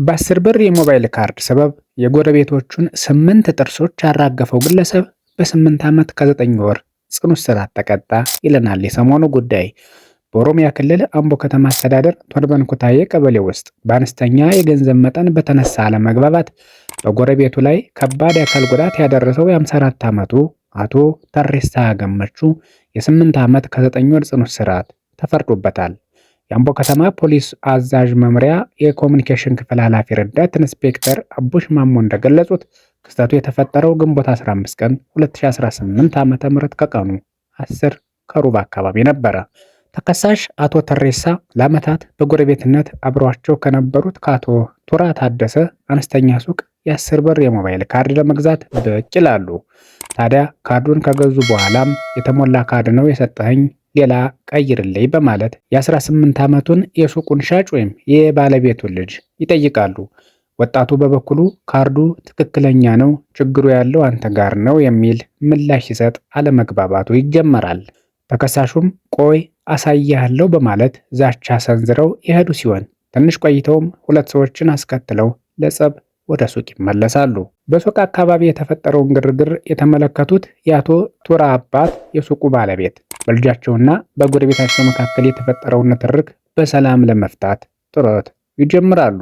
በ10 ብር የሞባይል ካርድ ሰበብ የጎረቤቶቹን 8 ጥርሶች ያራገፈው ግለሰብ በ8 ዓመት ከ9 ወር ጽኑ እስራት ተቀጣ ይለናል የሰሞኑ ጉዳይ። በኦሮሚያ ክልል አምቦ ከተማ አስተዳደር ቶርበን ኩታዬ ቀበሌ ውስጥ በአነስተኛ የገንዘብ መጠን በተነሳ አለመግባባት በጎረቤቱ ላይ ከባድ የአካል ጉዳት ያደረሰው የ54 ዓመቱ አቶ ተሬሳ ገመቹ የ8 ዓመት ከ9 ወር ጽኑ እስራት ተፈርዶበታል። የአምቦ ከተማ ፖሊስ አዛዥ መምሪያ የኮሚኒኬሽን ክፍል ኃላፊ ረዳት ኢንስፔክተር አቡሽ ማሞ እንደገለጹት ክስተቱ የተፈጠረው ግንቦት 15 ቀን 2018 ዓ.ም ከቀኑ 10 ከሩብ አካባቢ ነበረ። ተከሳሽ አቶ ተሬሳ ለዓመታት በጎረቤትነት አብሯቸው ከነበሩት ከአቶ ቱራ ታደሰ አነስተኛ ሱቅ የ10 ብር የሞባይል ካርድ ለመግዛት ብቅ ይላሉ። ታዲያ ካርዱን ከገዙ በኋላም የተሞላ ካርድ ነው የሰጠኸኝ ሌላ ቀይርልኝ በማለት የ18 ዓመቱን የሱቁን ሻጭ ወይም የባለቤቱን ልጅ ይጠይቃሉ። ወጣቱ በበኩሉ ካርዱ ትክክለኛ ነው፣ ችግሩ ያለው አንተ ጋር ነው የሚል ምላሽ ሲሰጥ አለመግባባቱ ይጀመራል። ተከሳሹም ቆይ አሳያለሁ በማለት ዛቻ ሰንዝረው የሄዱ ሲሆን ትንሽ ቆይተውም ሁለት ሰዎችን አስከትለው ለጸብ ወደ ሱቅ ይመለሳሉ። በሱቅ አካባቢ የተፈጠረውን ግርግር የተመለከቱት የአቶ ቱራ አባት የሱቁ ባለቤት በልጃቸውና በጎረቤታቸው መካከል የተፈጠረውን ንትርክ በሰላም ለመፍታት ጥረት ይጀምራሉ።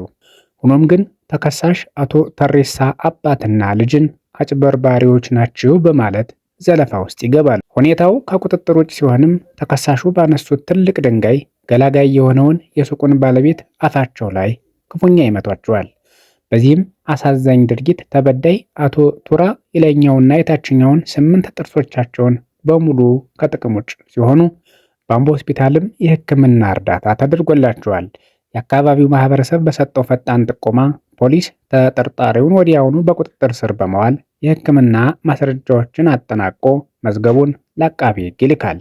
ሆኖም ግን ተከሳሽ አቶ ተሬሳ አባትና ልጅን አጭበርባሪዎች ናቸው በማለት ዘለፋ ውስጥ ይገባል። ሁኔታው ከቁጥጥር ውጭ ሲሆንም ተከሳሹ ባነሱት ትልቅ ድንጋይ ገላጋይ የሆነውን የሱቁን ባለቤት አፋቸው ላይ ክፉኛ ይመቷቸዋል። በዚህም አሳዛኝ ድርጊት ተበዳይ አቶ ቱራ የላይኛውና የታችኛውን 8 ጥርሶቻቸውን በሙሉ ከጥቅም ውጭ ሲሆኑ በአምቦ ሆስፒታልም የሕክምና እርዳታ ተደርጎላቸዋል። የአካባቢው ማህበረሰብ በሰጠው ፈጣን ጥቆማ ፖሊስ ተጠርጣሪውን ወዲያውኑ በቁጥጥር ስር በመዋል የሕክምና ማስረጃዎችን አጠናቆ መዝገቡን ለአቃቢ ሕግ ይልካል።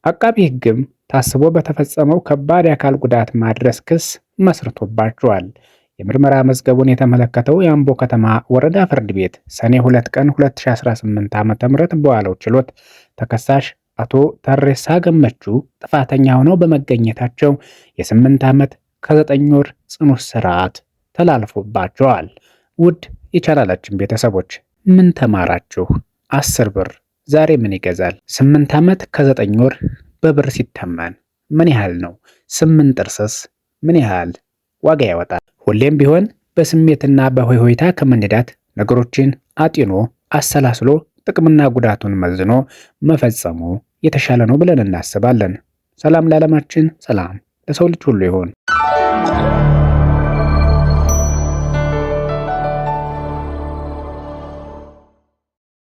አቃቢ ሕግም ታስቦ በተፈጸመው ከባድ የአካል ጉዳት ማድረስ ክስ መስርቶባቸዋል። የምርመራ መዝገቡን የተመለከተው የአምቦ ከተማ ወረዳ ፍርድ ቤት ሰኔ 2 ቀን 2018 ዓ.ም በዋለው ችሎት ተከሳሽ አቶ ተሬሳ ገመቹ ጥፋተኛ ሆነው በመገኘታቸው የ8 ዓመት ከ9 ወር ጽኑ እስራት ተላልፎባቸዋል። ውድ የቻናላችን ቤተሰቦች ምን ተማራችሁ? 10 ብር ዛሬ ምን ይገዛል? 8 ዓመት ከ9 ወር በብር ሲተመን ምን ያህል ነው? 8 ጥርስስ ምን ያህል ዋጋ ያወጣል? ሁሌም ቢሆን በስሜትና በሆይሆይታ ከመንዳት ነገሮችን አጢኖ አሰላስሎ ጥቅምና ጉዳቱን መዝኖ መፈጸሙ የተሻለ ነው ብለን እናስባለን። ሰላም ለዓለማችን፣ ሰላም ለሰው ልጅ ሁሉ ይሁን።